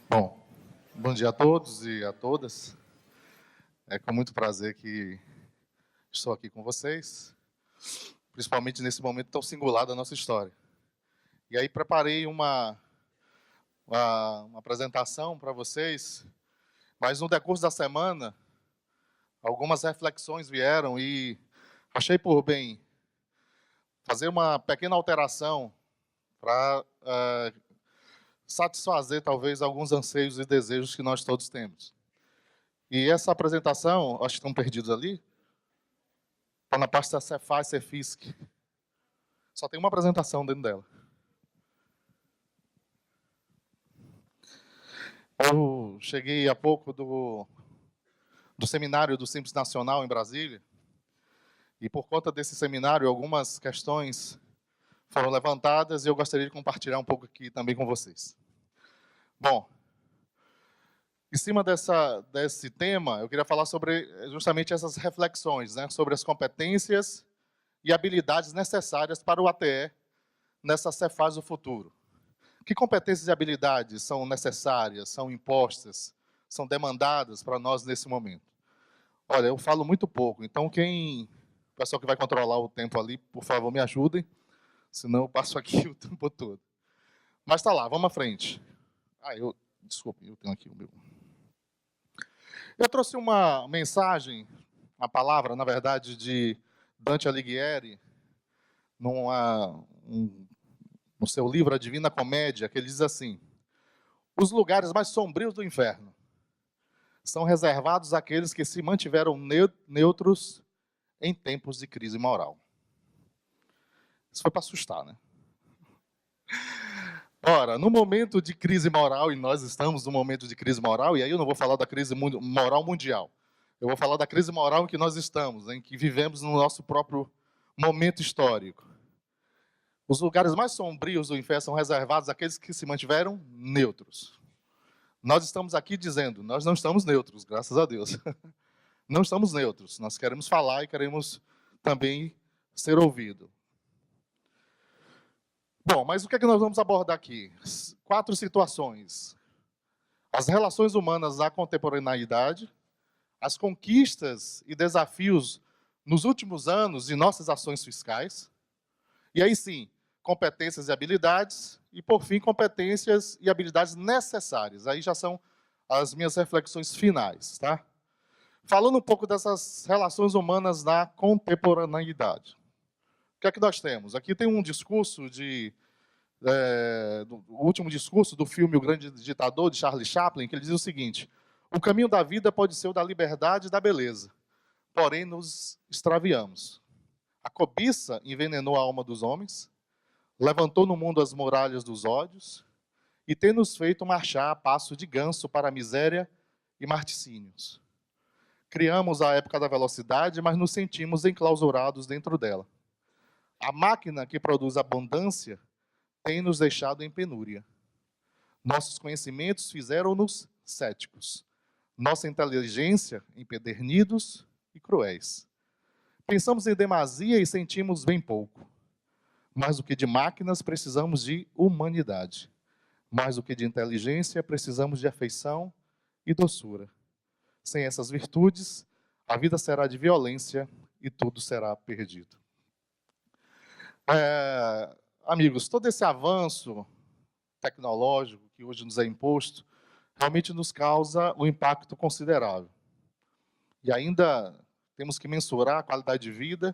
Bom, bom dia a todos e a todas. É com muito prazer que estou aqui com vocês, principalmente nesse momento tão singular da nossa história. E aí preparei uma apresentação para vocês, mas no decurso da semana, algumas reflexões vieram e achei por bem fazer uma pequena alteração para satisfazer talvez alguns anseios e desejos que nós todos temos. E essa apresentação, acho que estão perdidos ali, está na parte da Cefaz, Cefisc. Só tem uma apresentação dentro dela. Eu cheguei há pouco do seminário do Simples Nacional em Brasília, e por conta desse seminário, algumas questões foram levantadas e eu gostaria de compartilhar um pouco aqui também com vocês. Bom, em cima desse tema, eu queria falar sobre justamente essas reflexões, né, sobre as competências e habilidades necessárias para o ATE nessa Cefaz do futuro. Que competências e habilidades são necessárias, são impostas, são demandadas para nós nesse momento? Olha, eu falo muito pouco, então o pessoal que vai controlar o tempo ali, por favor, me ajudem, senão eu passo aqui o tempo todo. Mas tá lá, vamos à frente. Desculpe, eu tenho aqui o meu. Eu trouxe uma mensagem, uma palavra, na verdade, de Dante Alighieri, no seu livro A Divina Comédia, que ele diz assim: os lugares mais sombrios do inferno são reservados àqueles que se mantiveram neutros em tempos de crise moral. Isso foi para assustar, né? Ora, no momento de crise moral, e nós estamos no momento de crise moral, e aí eu não vou falar da crise moral mundial, eu vou falar da crise moral em que nós estamos, em que vivemos no nosso próprio momento histórico. Os lugares mais sombrios do inferno são reservados àqueles que se mantiveram neutros. Nós estamos aqui dizendo, nós não estamos neutros, graças a Deus. Não estamos neutros, nós queremos falar e queremos também ser ouvidos. Bom, mas o que é que nós vamos abordar aqui? 4 situações. As relações humanas na contemporaneidade, as conquistas e desafios nos últimos anos e nossas ações fiscais, e aí sim, competências e habilidades, e por fim, competências e habilidades necessárias. Aí já são as minhas reflexões finais, tá? Falando um pouco dessas relações humanas na contemporaneidade. O que é que nós temos? Aqui tem um discurso o último discurso do filme O Grande Ditador, de Charlie Chaplin, que ele diz o seguinte: o caminho da vida pode ser o da liberdade e da beleza, porém nos extraviamos. A cobiça envenenou a alma dos homens, levantou no mundo as muralhas dos ódios e tem nos feito marchar a passo de ganso para a miséria e marticínios. Criamos a época da velocidade, mas nos sentimos enclausurados dentro dela. A máquina que produz abundância tem nos deixado em penúria. Nossos conhecimentos fizeram-nos céticos. Nossa inteligência, empedernidos e cruéis. Pensamos em demasia e sentimos bem pouco. Mais do que de máquinas, precisamos de humanidade. Mais do que de inteligência, precisamos de afeição e doçura. Sem essas virtudes, a vida será de violência e tudo será perdido. Amigos, todo esse avanço tecnológico que hoje nos é imposto, realmente nos causa um impacto considerável. E ainda temos que mensurar a qualidade de vida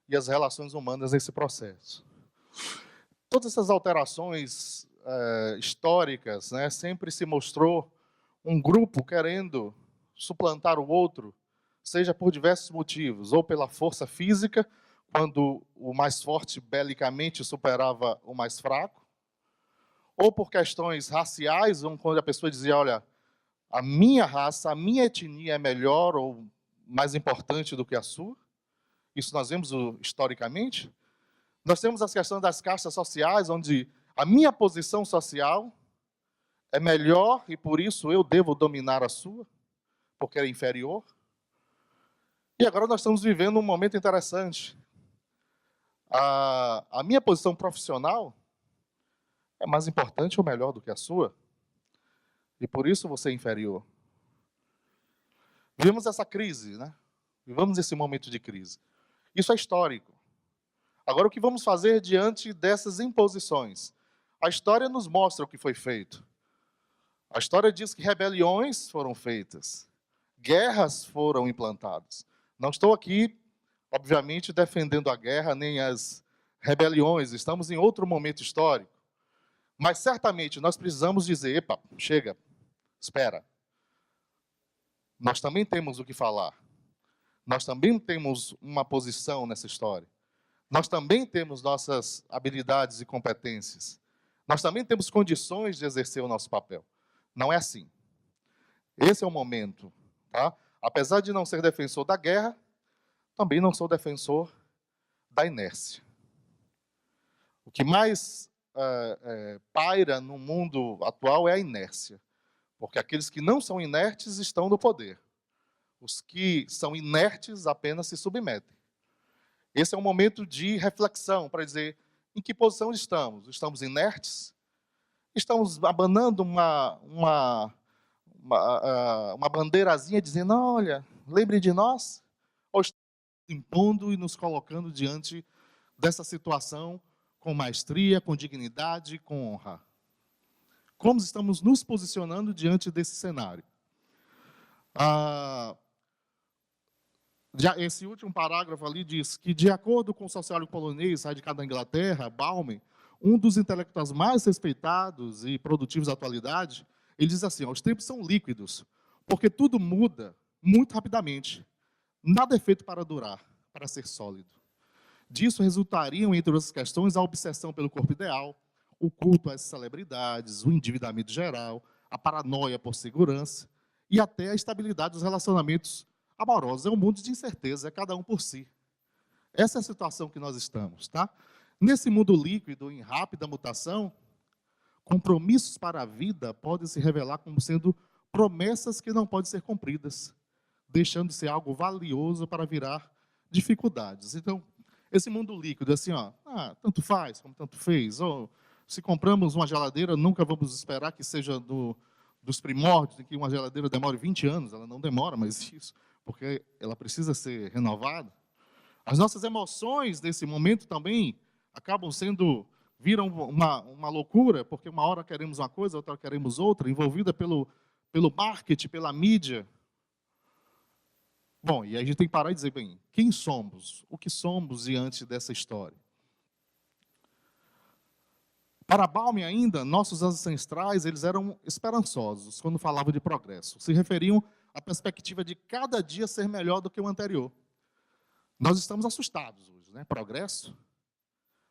e as relações humanas nesse processo. Todas essas alterações históricas, né, sempre se mostrou um grupo querendo suplantar o outro, seja por diversos motivos, ou pela força física, quando o mais forte belicamente superava o mais fraco, ou por questões raciais, quando a pessoa dizia, olha, a minha raça, a minha etnia é melhor ou mais importante do que a sua. Isso nós vemos historicamente. Nós temos as questões das castas sociais, onde a minha posição social é melhor e por isso eu devo dominar a sua, porque é inferior. E agora nós estamos vivendo um momento interessante. A minha posição profissional é mais importante ou melhor do que a sua? E por isso você é inferior. Vivemos essa crise, né? Vivemos esse momento de crise. Isso é histórico. Agora, o que vamos fazer diante dessas imposições? A história nos mostra o que foi feito. A história diz que rebeliões foram feitas, guerras foram implantadas. Não estou aqui, obviamente, defendendo a guerra nem as rebeliões, estamos em outro momento histórico. Mas, certamente, nós precisamos dizer, epa, chega, espera. Nós também temos o que falar. Nós também temos uma posição nessa história. Nós também temos nossas habilidades e competências. Nós também temos condições de exercer o nosso papel. Não é assim. Esse é o momento. Tá? Apesar de não ser defensor da guerra, também não sou defensor da inércia. O que mais paira no mundo atual é a inércia. Porque aqueles que não são inertes estão no poder. Os que são inertes apenas se submetem. Esse é um momento de reflexão para dizer em que posição estamos. Estamos inertes? Estamos abanando uma bandeirazinha dizendo, olha, lembre de nós? Ou estamos impondo e nos colocando diante dessa situação com maestria, com dignidade, com honra? Como estamos nos posicionando diante desse cenário? Esse último parágrafo ali diz que, de acordo com o sociólogo polonês radicado na Inglaterra, Bauman, um dos intelectuais mais respeitados e produtivos da atualidade, ele diz assim, os tempos são líquidos, porque tudo muda muito rapidamente. Nada é feito para durar, para ser sólido. Disso resultariam, entre outras questões, a obsessão pelo corpo ideal, o culto às celebridades, o endividamento geral, a paranoia por segurança e até a estabilidade dos relacionamentos amorosos. É um mundo de incerteza, é cada um por si. Essa é a situação que nós estamos, tá? Nesse mundo líquido, em rápida mutação, compromissos para a vida podem se revelar como sendo promessas que não podem ser cumpridas, deixando de ser algo valioso para virar dificuldades. Então, esse mundo líquido, assim, ó, tanto faz como tanto fez. Ou, se compramos uma geladeira, nunca vamos esperar que seja dos primórdios, que uma geladeira demore 20 anos, ela não demora, mas isso, porque ela precisa ser renovada. As nossas emoções nesse momento também viram uma loucura, porque uma hora queremos uma coisa, outra queremos outra, envolvida pelo marketing, pela mídia. Bom, e aí a gente tem que parar e dizer, bem, quem somos? O que somos diante dessa história? Para Bauman ainda, nossos ancestrais, eles eram esperançosos quando falavam de progresso. Se referiam à perspectiva de cada dia ser melhor do que o anterior. Nós estamos assustados hoje, né? Progresso,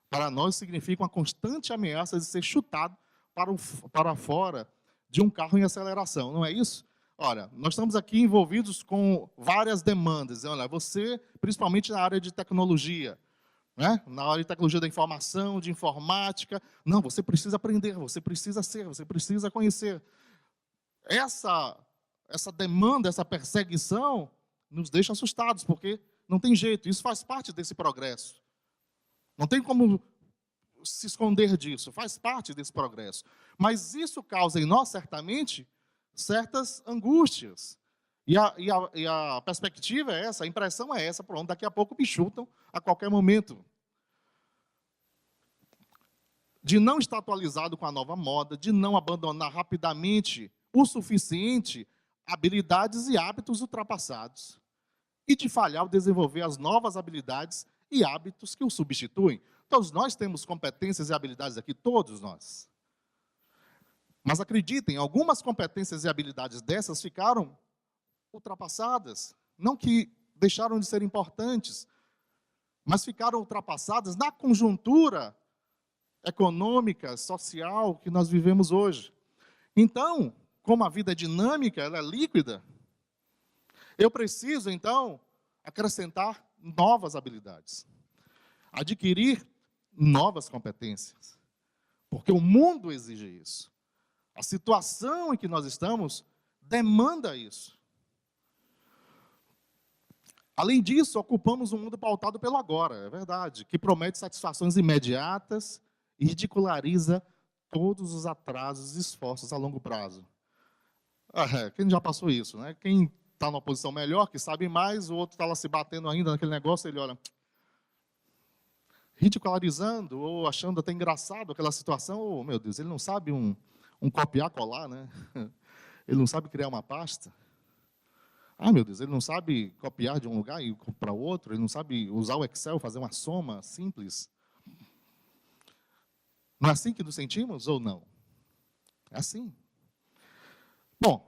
para nós, significa uma constante ameaça de ser chutado para fora de um carro em aceleração, não é isso? Olha, nós estamos aqui envolvidos com várias demandas. Olha, você, principalmente na área de tecnologia, né? Na área de tecnologia da informação, de informática, não, você precisa aprender, você precisa conhecer. Essa demanda, essa perseguição, nos deixa assustados, porque não tem jeito, isso faz parte desse progresso. Não tem como se esconder disso, faz parte desse progresso. Mas isso causa em nós, certamente, certas angústias. E a perspectiva é essa, a impressão é essa, pronto, daqui a pouco me chutam a qualquer momento. De não estar atualizado com a nova moda, de não abandonar rapidamente o suficiente habilidades e hábitos ultrapassados. E de falhar ao desenvolver as novas habilidades e hábitos que o substituem. Todos nós temos competências e habilidades aqui, todos nós. Mas acreditem, algumas competências e habilidades dessas ficaram ultrapassadas. Não que deixaram de ser importantes, mas ficaram ultrapassadas na conjuntura econômica, social que nós vivemos hoje. Então, como a vida é dinâmica, ela é líquida, eu preciso, então, acrescentar novas habilidades. Adquirir novas competências. Porque o mundo exige isso. A situação em que nós estamos demanda isso. Além disso, ocupamos um mundo pautado pelo agora, é verdade, que promete satisfações imediatas e ridiculariza todos os atrasos e esforços a longo prazo. Quem já passou isso, né? Quem está numa posição melhor, que sabe mais, o outro está lá se batendo ainda naquele negócio, ele olha, ridicularizando ou achando até engraçado aquela situação. Oh, meu Deus, ele não sabe um copiar, colar, né? Ele não sabe criar uma pasta. Ah, meu Deus, ele não sabe copiar de um lugar e ir para outro, ele não sabe usar o Excel, fazer uma soma simples. Não é assim que nos sentimos ou não? É assim. Bom,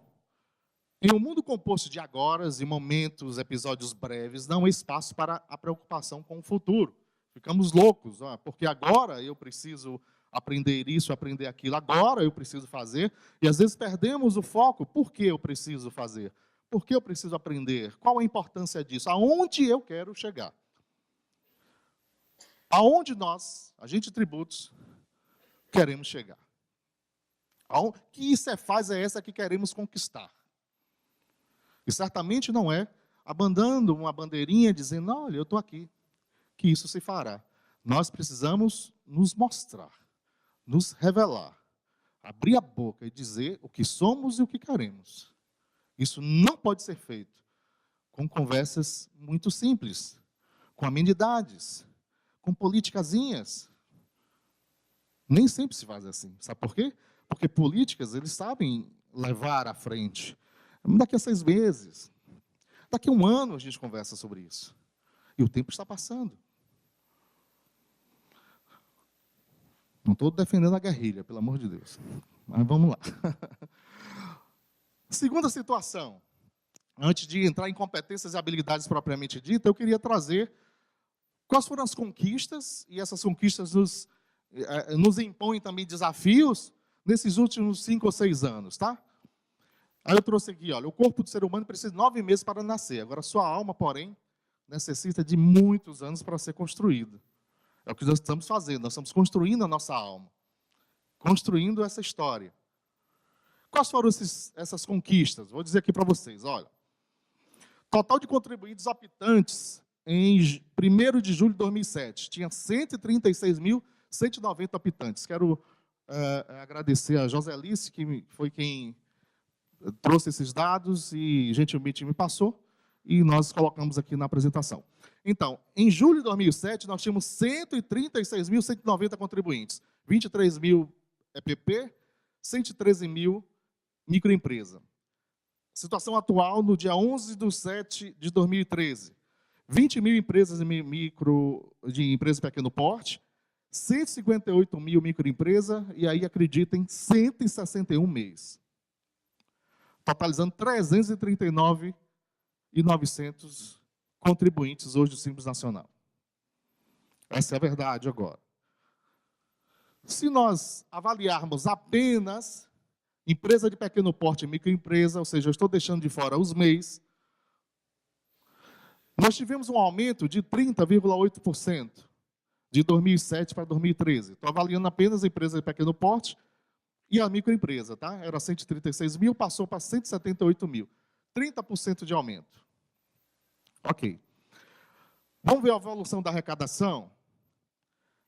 em um mundo composto de agoras e momentos, episódios breves, não há espaço para a preocupação com o futuro. Ficamos loucos, porque agora eu preciso aprender isso, aprender aquilo, agora eu preciso fazer, e às vezes perdemos o foco. Por que eu preciso fazer? Por que eu preciso aprender? Qual a importância disso? Aonde eu quero chegar? Aonde nós, agente de tributos, queremos chegar? Que faz é essa que queremos conquistar? E certamente não é abandonando uma bandeirinha dizendo, olha, eu estou aqui, que isso se fará. Nós precisamos nos mostrar, nos revelar, abrir a boca e dizer o que somos e o que queremos. Isso não pode ser feito com conversas muito simples, com amenidades, com politicazinhas. Nem sempre se faz assim. Sabe por quê? Porque políticas, eles sabem levar à frente. Daqui a 6 meses, daqui a 1 ano a gente conversa sobre isso. E o tempo está passando. Não estou defendendo a guerrilha, pelo amor de Deus. Mas vamos lá. Segunda situação. Antes de entrar em competências e habilidades propriamente dita, eu queria trazer quais foram as conquistas, e essas conquistas nos impõem também desafios nesses últimos 5 ou 6 anos, tá? Aí eu trouxe aqui, olha, o corpo do ser humano precisa de 9 meses para nascer. Agora, sua alma, porém, necessita de muitos anos para ser construída. É o que nós estamos fazendo, nós estamos construindo a nossa alma. Construindo essa história. Quais foram essas conquistas? Vou dizer aqui para vocês, olha. Total de contribuintes optantes em 1º de julho de 2007. Tinha 136.190 optantes. Quero agradecer a Joselice, que foi quem trouxe esses dados e gentilmente me passou, e nós colocamos aqui na apresentação. Então, em julho de 2007, nós tínhamos 136.190 contribuintes, 23.000 EPP, 113.000 microempresa. Situação atual, no dia 11/7/2013, 20.000 empresas de empresa de pequeno porte, 158.000 microempresa, e aí, acreditem, 161 mês. Totalizando 339.900 contribuintes hoje do Simples Nacional. Essa é a verdade agora. Se nós avaliarmos apenas empresa de pequeno porte e microempresa, ou seja, eu estou deixando de fora os MEIs, nós tivemos um aumento de 30,8% de 2007 para 2013. Estou avaliando apenas a empresa de pequeno porte e a microempresa, tá? Era 136.000, passou para 178.000. 30% de aumento. Ok. Vamos ver a evolução da arrecadação?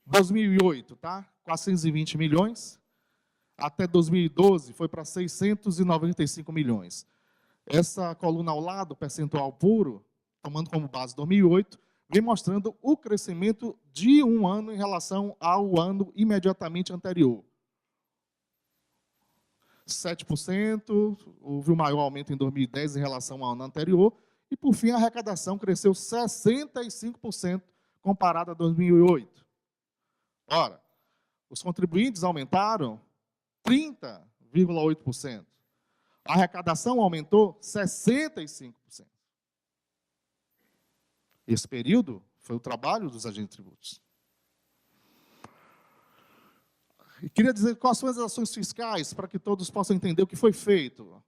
2008, tá? 420 milhões. Até 2012 foi para 695 milhões. Essa coluna ao lado, percentual puro, tomando como base 2008, vem mostrando o crescimento de um ano em relação ao ano imediatamente anterior. 7%, houve um maior aumento em 2010 em relação ao ano anterior, e, por fim, a arrecadação cresceu 65% comparado a 2008. Ora, os contribuintes aumentaram 30,8%. A arrecadação aumentou 65%. Esse período foi o trabalho dos agentes de tributos. E queria dizer quais são as ações fiscais, para que todos possam entender o que foi feito.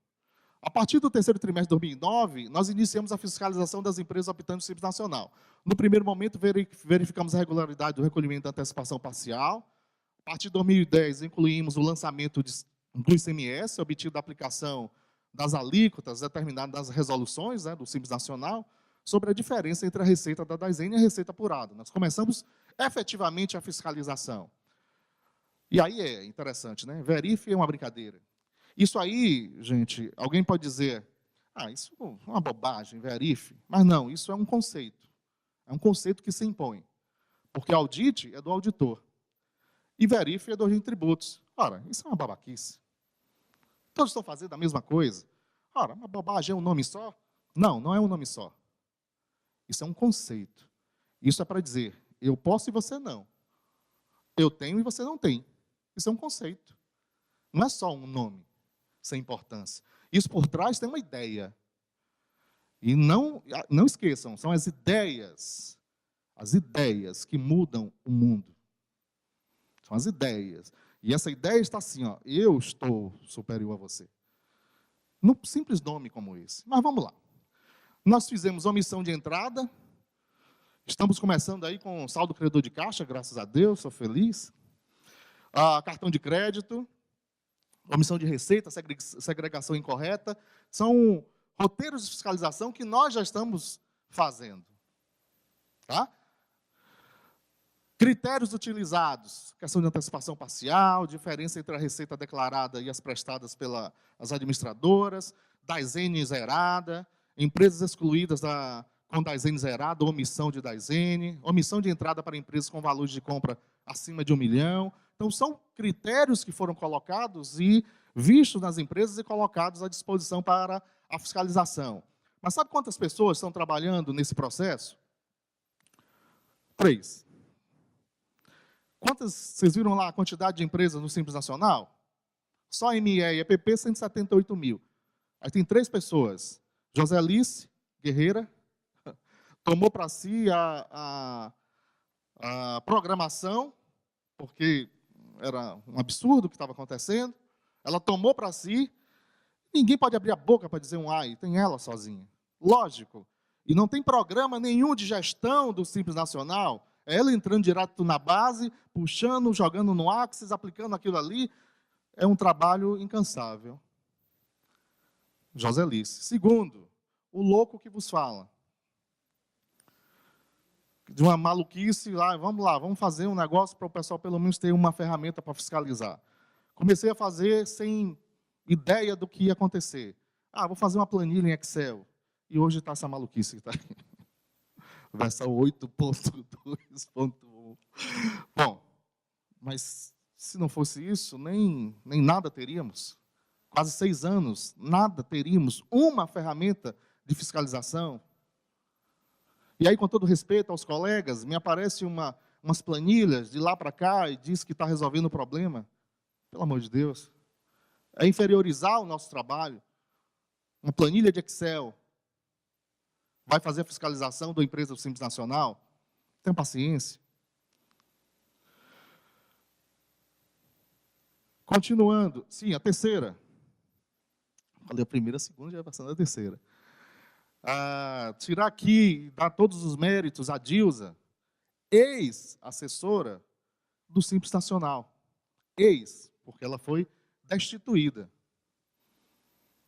A partir do 3º trimestre de 2009, nós iniciamos a fiscalização das empresas optantes do Simples Nacional. No primeiro momento, verificamos a regularidade do recolhimento da antecipação parcial. A partir de 2010, incluímos o lançamento do ICMS, obtido da aplicação das alíquotas determinadas das resoluções, né, do Simples Nacional, sobre a diferença entre a receita da DASEN e a receita apurada. Nós começamos efetivamente a fiscalização. E aí é interessante, né? Verife é uma brincadeira. Isso aí, gente, alguém pode dizer, isso é uma bobagem, verife. Mas não, isso é um conceito. É um conceito que se impõe. Porque audite é do auditor. E verife é do agente de tributos. Ora, isso é uma babaquice. Todos estão fazendo a mesma coisa. Ora, uma bobagem é um nome só? Não, não é um nome só. Isso é um conceito. Isso é para dizer, eu posso e você não. Eu tenho e você não tem. Isso é um conceito. Não é só um nome sem importância. Isso por trás tem uma ideia. E não esqueçam, são as ideias que mudam o mundo. São as ideias. E essa ideia está assim, ó, eu estou superior a você. Num simples nome como esse. Mas vamos lá. Nós fizemos omissão de entrada. Estamos começando aí com saldo credor de caixa, graças a Deus, sou feliz. Cartão de crédito, omissão de receita, segregação incorreta. São roteiros de fiscalização que nós já estamos fazendo. Tá? Critérios utilizados, questão de antecipação parcial, diferença entre a receita declarada e as prestadas pelas administradoras, DASN zerada, empresas excluídas com DASN zerada, omissão de DASN, omissão de entrada para empresas com valores de compra acima de 1 milhão. Então, são critérios que foram colocados e vistos nas empresas e colocados à disposição para a fiscalização. Mas sabe quantas pessoas estão trabalhando nesse processo? 3. Quantas, vocês viram lá a quantidade de empresas no Simples Nacional? Só ME e EPP, 178 mil. Aí tem 3 pessoas. Joselice Guerreira tomou para si a programação, porque era um absurdo o que estava acontecendo. Ela tomou para si. Ninguém pode abrir a boca para dizer um ai, tem ela sozinha. Lógico. E não tem programa nenhum de gestão do Simples Nacional. É ela entrando direto na base, puxando, jogando no Axis, aplicando aquilo ali. É um trabalho incansável. Joselice. Segundo, o louco que vos fala. De uma maluquice, vamos fazer um negócio para o pessoal pelo menos ter uma ferramenta para fiscalizar. Comecei a fazer sem ideia do que ia acontecer. Vou fazer uma planilha em Excel. E hoje está essa maluquice que está aqui. Versão 8.2.1. Bom, mas se não fosse isso, nem nada teríamos. Quase 6 anos, nada teríamos. Uma ferramenta de fiscalização. E aí, com todo respeito aos colegas, me aparece umas planilhas de lá para cá e diz que está resolvendo o problema. Pelo amor de Deus. É inferiorizar o nosso trabalho. Uma planilha de Excel vai fazer a fiscalização da empresa do Simples Nacional? Tenha paciência. Continuando. Sim, a terceira. Falei a primeira, a segunda, já passando a terceira. Tirar aqui, dar todos os méritos à Dilza, ex-assessora do Simples Nacional. Porque ela foi destituída.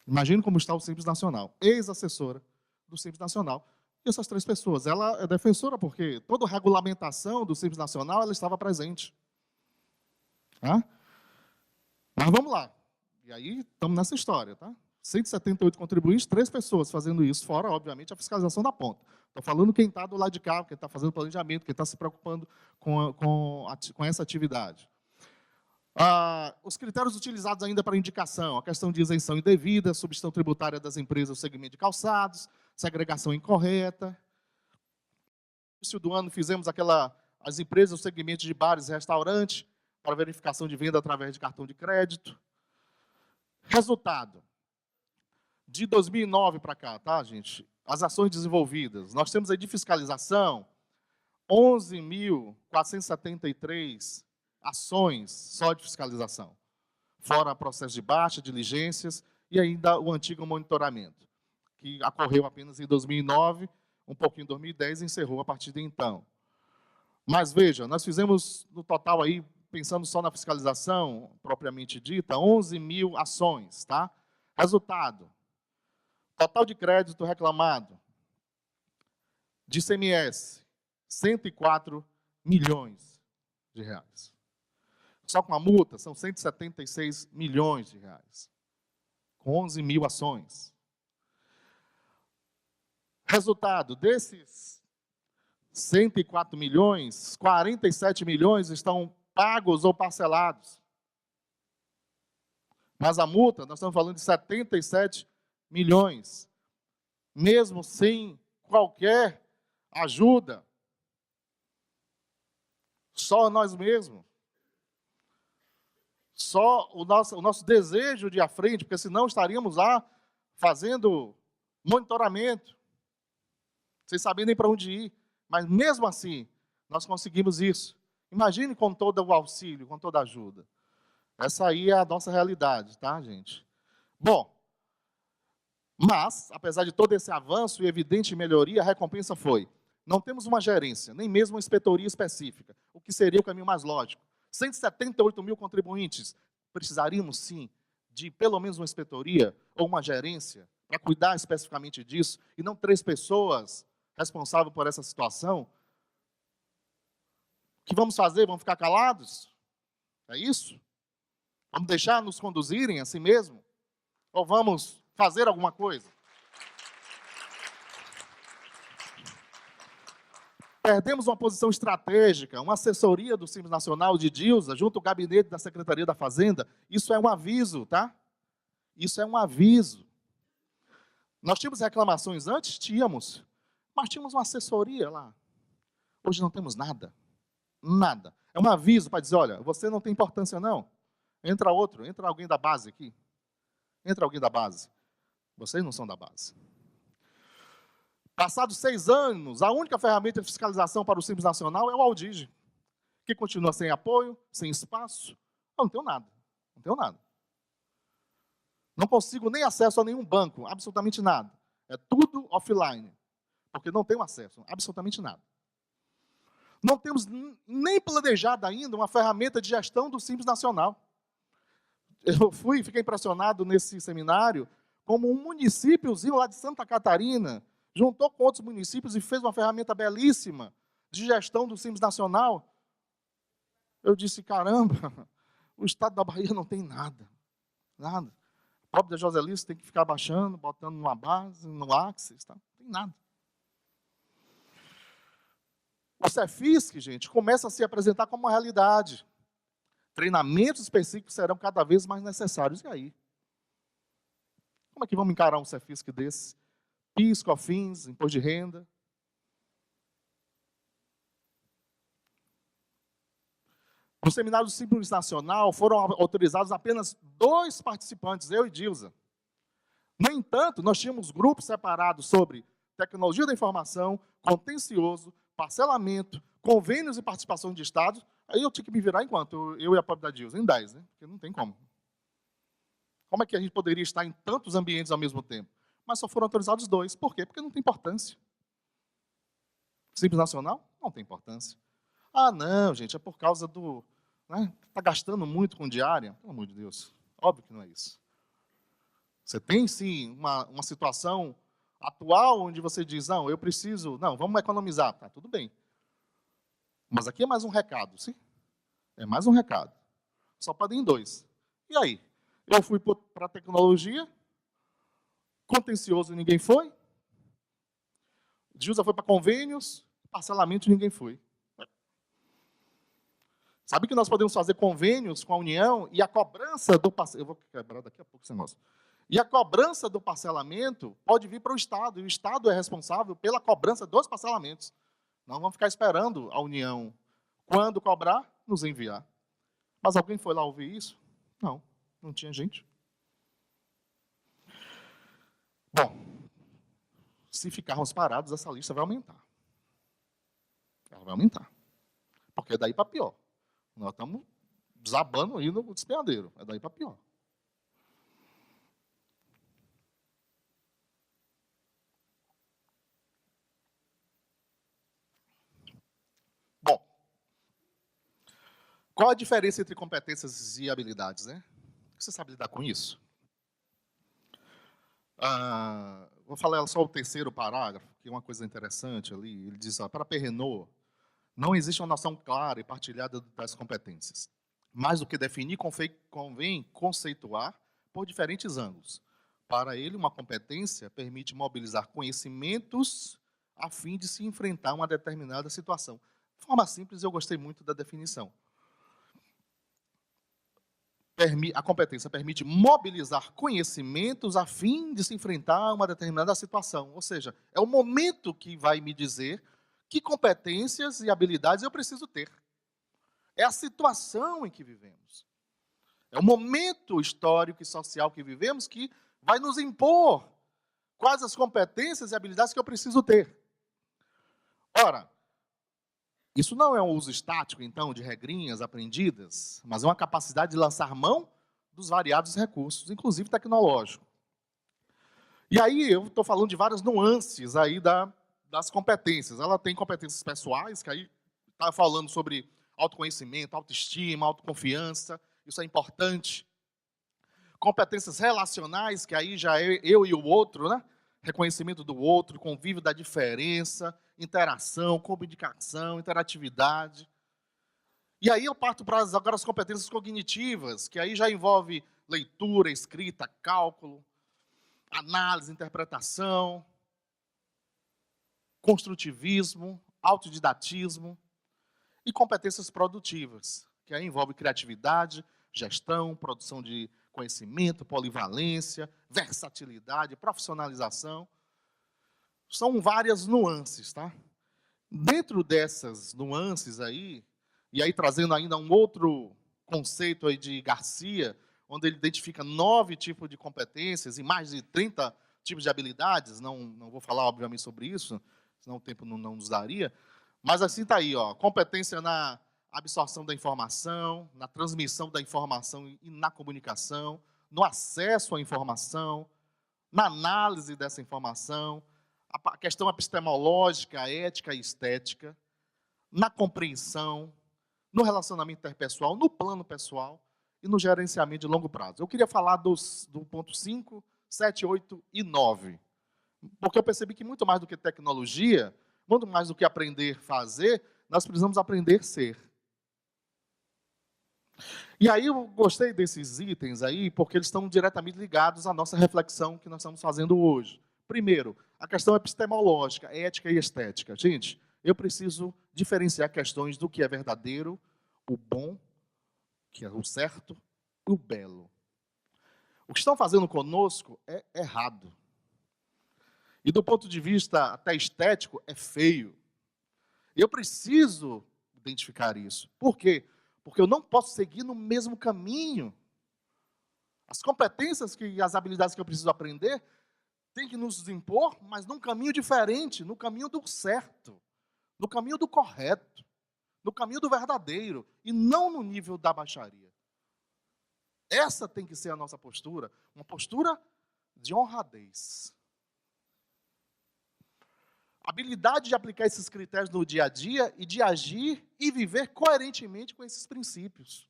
Imagine como está o Simples Nacional. Ex-assessora do Simples Nacional. E essas 3 pessoas, ela é defensora porque toda a regulamentação do Simples Nacional ela estava presente. Mas vamos lá. E aí estamos nessa história, tá? 178 contribuintes, 3 pessoas fazendo isso, fora, obviamente, a fiscalização da ponta. Estou falando quem está do lado de cá, quem está fazendo planejamento, quem está se preocupando com essa atividade. Os critérios utilizados ainda para indicação, a questão de isenção indevida, substituição tributária das empresas no segmento de calçados, segregação incorreta. No início do ano fizemos as empresas no segmento de bares e restaurantes, para verificação de venda através de cartão de crédito. Resultado. De 2009 para cá, tá, gente? As ações desenvolvidas. Nós temos aí de fiscalização 11.473 ações só de fiscalização. Fora processo de baixa, diligências e ainda o antigo monitoramento, que ocorreu apenas em 2009, um pouquinho em 2010 e encerrou a partir de então. Mas veja, nós fizemos no total aí, pensando só na fiscalização propriamente dita, 11 mil ações, tá? Resultado. Total de crédito reclamado de ICMS, 104 milhões de reais. Só com a multa, são 176 milhões de reais. com 11 mil ações. Resultado, desses 104 milhões, 47 milhões estão pagos ou parcelados. Mas a multa, nós estamos falando de 77 milhões, mesmo sem qualquer ajuda. Só nós mesmos. Só o nosso desejo de ir à frente, porque senão estaríamos lá fazendo monitoramento, sem saber nem para onde ir. Mas mesmo assim, nós conseguimos isso. Imagine com todo o auxílio, com toda a ajuda. Essa aí é a nossa realidade, tá, gente? Bom, mas, apesar de todo esse avanço e evidente melhoria, a recompensa foi: não temos uma gerência, nem mesmo uma inspetoria específica, o que seria o caminho mais lógico. 178 mil contribuintes, precisaríamos sim de pelo menos uma inspetoria ou uma gerência para cuidar especificamente disso, e não 3 pessoas responsáveis por essa situação. O que vamos fazer? Vamos ficar calados? É isso? Vamos deixar nos conduzirem assim mesmo? Ou vamos fazer alguma coisa? Perdemos uma posição estratégica, uma assessoria do Simples Nacional de Dilsa, junto ao gabinete da Secretaria da Fazenda. Isso é um aviso, tá? Isso é um aviso. Nós tínhamos reclamações antes? Tínhamos. Mas tínhamos uma assessoria lá. Hoje não temos nada. Nada. É um aviso para dizer, olha, você não tem importância não. Entra outro, entra alguém da base aqui. Entra alguém da base. Vocês não são da base. Passados 6 anos, a única ferramenta de fiscalização para o Simples Nacional é o Aldige, que continua sem apoio, sem espaço. Eu não tenho nada. Não tenho nada. Não consigo nem acesso a nenhum banco, absolutamente nada. É tudo offline, porque não tenho acesso, absolutamente nada. Não temos nem planejado ainda uma ferramenta de gestão do Simples Nacional. Eu fiquei impressionado nesse seminário, como um municípiozinho lá de Santa Catarina juntou com outros municípios e fez uma ferramenta belíssima de gestão do Simples Nacional. Eu disse, caramba, o estado da Bahia não tem nada. Nada. O pobre da Joselice tem que ficar baixando, botando numa base, no Axis, tá? Não tem nada. O Cefisc, gente, começa a se apresentar como uma realidade. Treinamentos específicos serão cada vez mais necessários. E aí? Como é que vamos encarar um Cefisc desse? PIS, COFINS, imposto de renda. No seminário do Simples Nacional foram autorizados apenas 2 participantes, eu e Dilsa. No entanto, nós tínhamos grupos separados sobre tecnologia da informação, contencioso, parcelamento, convênios e participação de Estado. Aí eu tinha que me virar enquanto eu e a pobre da Dilsa, em 10, né? Porque não tem como. Como é que a gente poderia estar em tantos ambientes ao mesmo tempo? Mas só foram autorizados 2. Por quê? Porque não tem importância. Simples Nacional? Não tem importância. Ah, não, gente, é por causa do... Está gastando muito com diária? Pelo amor de Deus. Óbvio que não é isso. Você tem, sim, uma situação atual onde você diz, não, eu preciso... Não, vamos economizar. Tá, tudo bem. Mas aqui é mais um recado, sim? É mais um recado. Só podem 2. E aí? Eu fui para a tecnologia, contencioso ninguém foi, Dilsa foi para convênios, parcelamento ninguém foi. Sabe que nós podemos fazer convênios com a União e a cobrança do parcelamento... Eu vou quebrar daqui a pouco esse negócio. E a cobrança do parcelamento pode vir para o Estado, e o Estado é responsável pela cobrança dos parcelamentos. Não vamos ficar esperando a União, quando cobrar, nos enviar. Mas alguém foi lá ouvir isso? Não, não tinha gente. Bom, se ficarmos parados, essa lista vai aumentar. Ela vai aumentar. Porque é daí para pior. Nós estamos desabando aí no despenhadeiro. É daí para pior. Bom, qual a diferença entre competências e habilidades, né? Você sabe lidar com isso? Vou falar só o terceiro parágrafo, que é uma coisa interessante ali. Ele diz, para Perrenot, não existe uma noção clara e partilhada das competências. Mais do que definir, convém conceituar por diferentes ângulos. Para ele, uma competência permite mobilizar conhecimentos a fim de se enfrentar uma determinada situação. De forma simples, eu gostei muito da definição. A competência permite mobilizar conhecimentos a fim de se enfrentar uma determinada situação. Ou seja, é o momento que vai me dizer que competências e habilidades eu preciso ter. É a situação em que vivemos. É o momento histórico e social que vivemos que vai nos impor quais as competências e habilidades que eu preciso ter. Ora, isso não é um uso estático, então, de regrinhas aprendidas, mas é uma capacidade de lançar mão dos variados recursos, inclusive tecnológicos. E aí eu estou falando de várias nuances aí das competências. Ela tem competências pessoais, que aí está falando sobre autoconhecimento, autoestima, autoconfiança, isso é importante. Competências relacionais, que aí já é eu e o outro, né? Reconhecimento do outro, convívio da diferença, interação, comunicação, interatividade. E aí eu parto para agora as competências cognitivas, que aí já envolve leitura, escrita, cálculo, análise, interpretação, construtivismo, autodidatismo e competências produtivas, que aí envolve criatividade, gestão, produção de conhecimento, polivalência, versatilidade, profissionalização. São várias nuances, tá? Dentro dessas nuances aí, e aí trazendo ainda um outro conceito aí de Garcia, onde ele identifica 9 tipos de competências e mais de 30 tipos de habilidades, não vou falar, obviamente, sobre isso, senão o tempo não nos daria, mas assim está aí, ó, competência na absorção da informação, na transmissão da informação e na comunicação, no acesso à informação, na análise dessa informação, a questão epistemológica, ética e estética, na compreensão, no relacionamento interpessoal, no plano pessoal e no gerenciamento de longo prazo. Eu queria falar do ponto 5, 7, 8 e 9, porque eu percebi que muito mais do que tecnologia, muito mais do que aprender a fazer, nós precisamos aprender a ser. E aí eu gostei desses itens aí, porque eles estão diretamente ligados à nossa reflexão que nós estamos fazendo hoje. Primeiro, a questão epistemológica, ética e estética. Gente, eu preciso diferenciar questões do que é verdadeiro, o bom, que é o certo, e o belo. O que estão fazendo conosco é errado. E do ponto de vista até estético, é feio. Eu preciso identificar isso. Por quê? Porque eu não posso seguir no mesmo caminho. As competências e as habilidades que eu preciso aprender têm que nos impor, mas num caminho diferente, no caminho do certo, no caminho do correto, no caminho do verdadeiro, e não no nível da baixaria. Essa tem que ser a nossa postura, uma postura de honradez. Habilidade de aplicar esses critérios no dia a dia e de agir e viver coerentemente com esses princípios.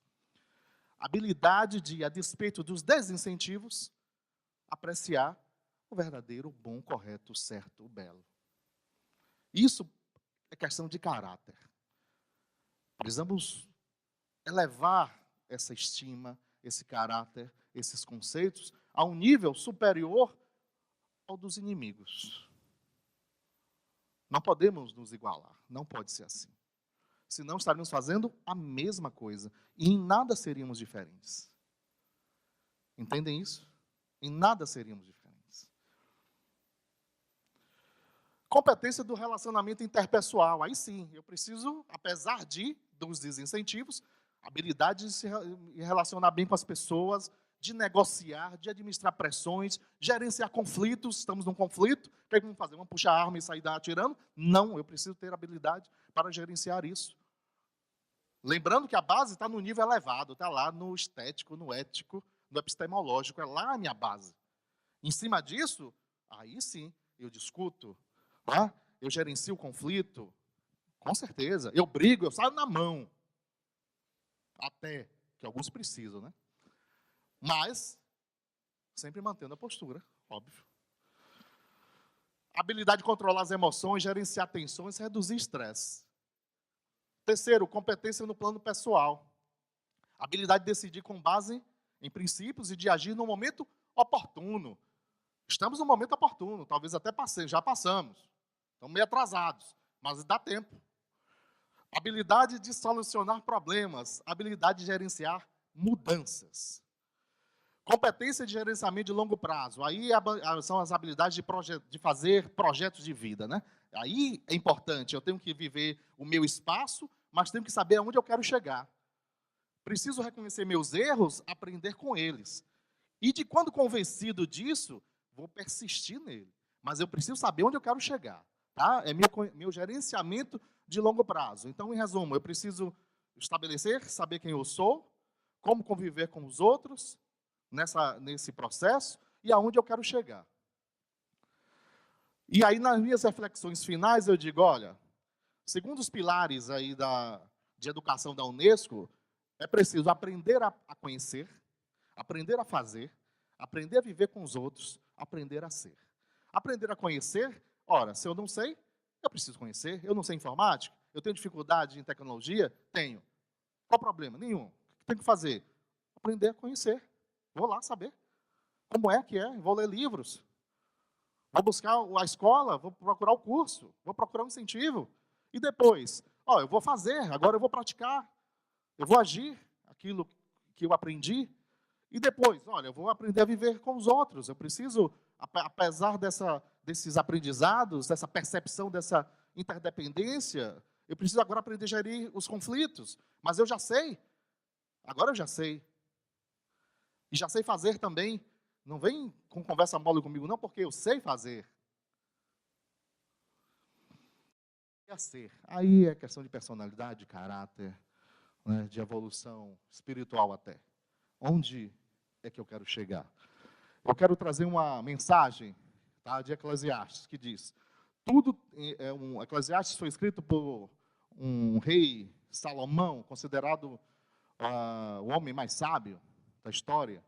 Habilidade de, a despeito dos desincentivos, apreciar o verdadeiro, o bom, o correto, o certo, o belo. Isso é questão de caráter. Precisamos elevar essa estima, esse caráter, esses conceitos a um nível superior ao dos inimigos. Não podemos nos igualar, não pode ser assim. Senão estaríamos fazendo a mesma coisa e em nada seríamos diferentes. Entendem isso? Em nada seríamos diferentes. Competência do relacionamento interpessoal. Aí sim, eu preciso, apesar dos desincentivos, habilidade de se relacionar bem com as pessoas, de negociar, de administrar pressões, gerenciar conflitos. Estamos num conflito, o que é que vamos fazer? Vamos puxar a arma e sair atirando? Não, eu preciso ter habilidade para gerenciar isso. Lembrando que a base está no nível elevado, está lá no estético, no ético, no epistemológico, é lá a minha base. Em cima disso, aí sim, eu discuto, tá? Eu gerencio o conflito, com certeza. Eu brigo, eu saio na mão. Até que alguns precisam, né? Mas, sempre mantendo a postura, óbvio. Habilidade de controlar as emoções, gerenciar tensões, reduzir estresse. Terceiro, competência no plano pessoal. Habilidade de decidir com base em princípios e de agir no momento oportuno. Estamos no momento oportuno, talvez até já passamos. Estamos meio atrasados, mas dá tempo. Habilidade de solucionar problemas, habilidade de gerenciar mudanças. Competência de gerenciamento de longo prazo. Aí são as habilidades de fazer projetos de vida, né? Aí é importante, eu tenho que viver o meu espaço, mas tenho que saber aonde eu quero chegar. Preciso reconhecer meus erros, aprender com eles. E de quando convencido disso, vou persistir nele. Mas eu preciso saber onde eu quero chegar. Tá? É meu gerenciamento de longo prazo. Então, em resumo, eu preciso estabelecer, saber quem eu sou, como conviver com os outros nesse processo e aonde eu quero chegar. E aí, nas minhas reflexões finais, eu digo, olha, segundo os pilares aí de educação da Unesco, é preciso aprender a conhecer, aprender a fazer, aprender a viver com os outros, aprender a ser. Aprender a conhecer, ora, se eu não sei, eu preciso conhecer. Eu não sei informática, eu tenho dificuldade em tecnologia? Tenho. Qual o problema? Nenhum. O que tenho que fazer? Aprender a conhecer. Vou lá saber como é que é, vou ler livros. Vou buscar a escola, vou procurar o curso, vou procurar um incentivo. E depois, eu vou fazer, agora eu vou praticar. Eu vou agir aquilo que eu aprendi. E depois, eu vou aprender a viver com os outros. Eu preciso, apesar desses aprendizados, dessa percepção, dessa interdependência, eu preciso agora aprender a gerir os conflitos. Mas eu já sei. Agora eu já sei. E já sei fazer também. Não vem com conversa mole comigo, não, porque eu sei fazer. E a ser. Aí é questão de personalidade, de caráter, né, de evolução espiritual até. Onde é que eu quero chegar? Eu quero trazer uma mensagem, tá, de Eclesiastes, que diz, Eclesiastes foi escrito por um rei, Salomão, considerado o homem mais sábio da história.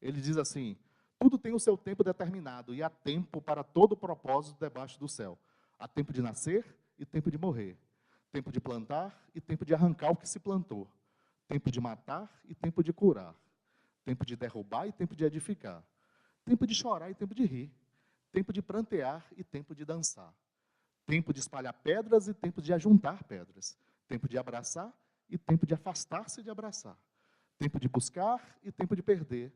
Ele diz assim, tudo tem o seu tempo determinado, e há tempo para todo propósito debaixo do céu. Há tempo de nascer e tempo de morrer. Tempo de plantar e tempo de arrancar o que se plantou. Tempo de matar e tempo de curar. Tempo de derrubar e tempo de edificar. Tempo de chorar e tempo de rir. Tempo de prantear e tempo de dançar. Tempo de espalhar pedras e tempo de ajuntar pedras. Tempo de abraçar e tempo de afastar-se de abraçar. Tempo de buscar e tempo de perder.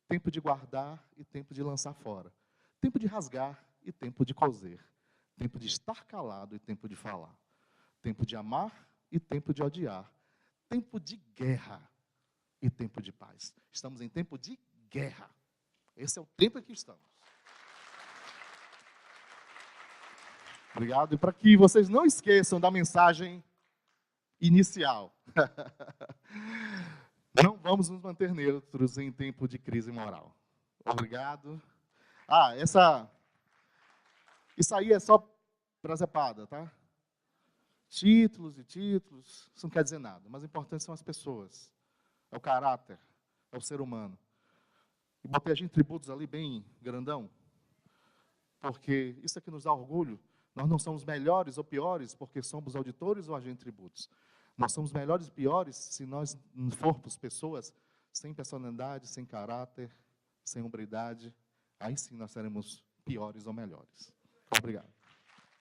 Tempo de guardar e tempo de lançar fora. Tempo de rasgar e tempo de coser. Tempo de estar calado e tempo de falar. Tempo de amar e tempo de odiar. Tempo de guerra e tempo de paz. Estamos em tempo de guerra. Esse é o tempo em que estamos. Obrigado. E para que vocês não esqueçam da mensagem inicial. Não vamos nos manter neutros em tempo de crise moral. Obrigado. Isso aí é só presepada, tá? Títulos e títulos, isso não quer dizer nada. Mas o importante são as pessoas. É o caráter, é o ser humano. E botei agente tributos ali bem grandão, porque isso é que nos dá orgulho. Nós não somos melhores ou piores porque somos auditores ou agentes tributos. Nós somos melhores e piores se nós formos pessoas sem personalidade, sem caráter, sem hombridade. Aí sim nós seremos piores ou melhores. Obrigado.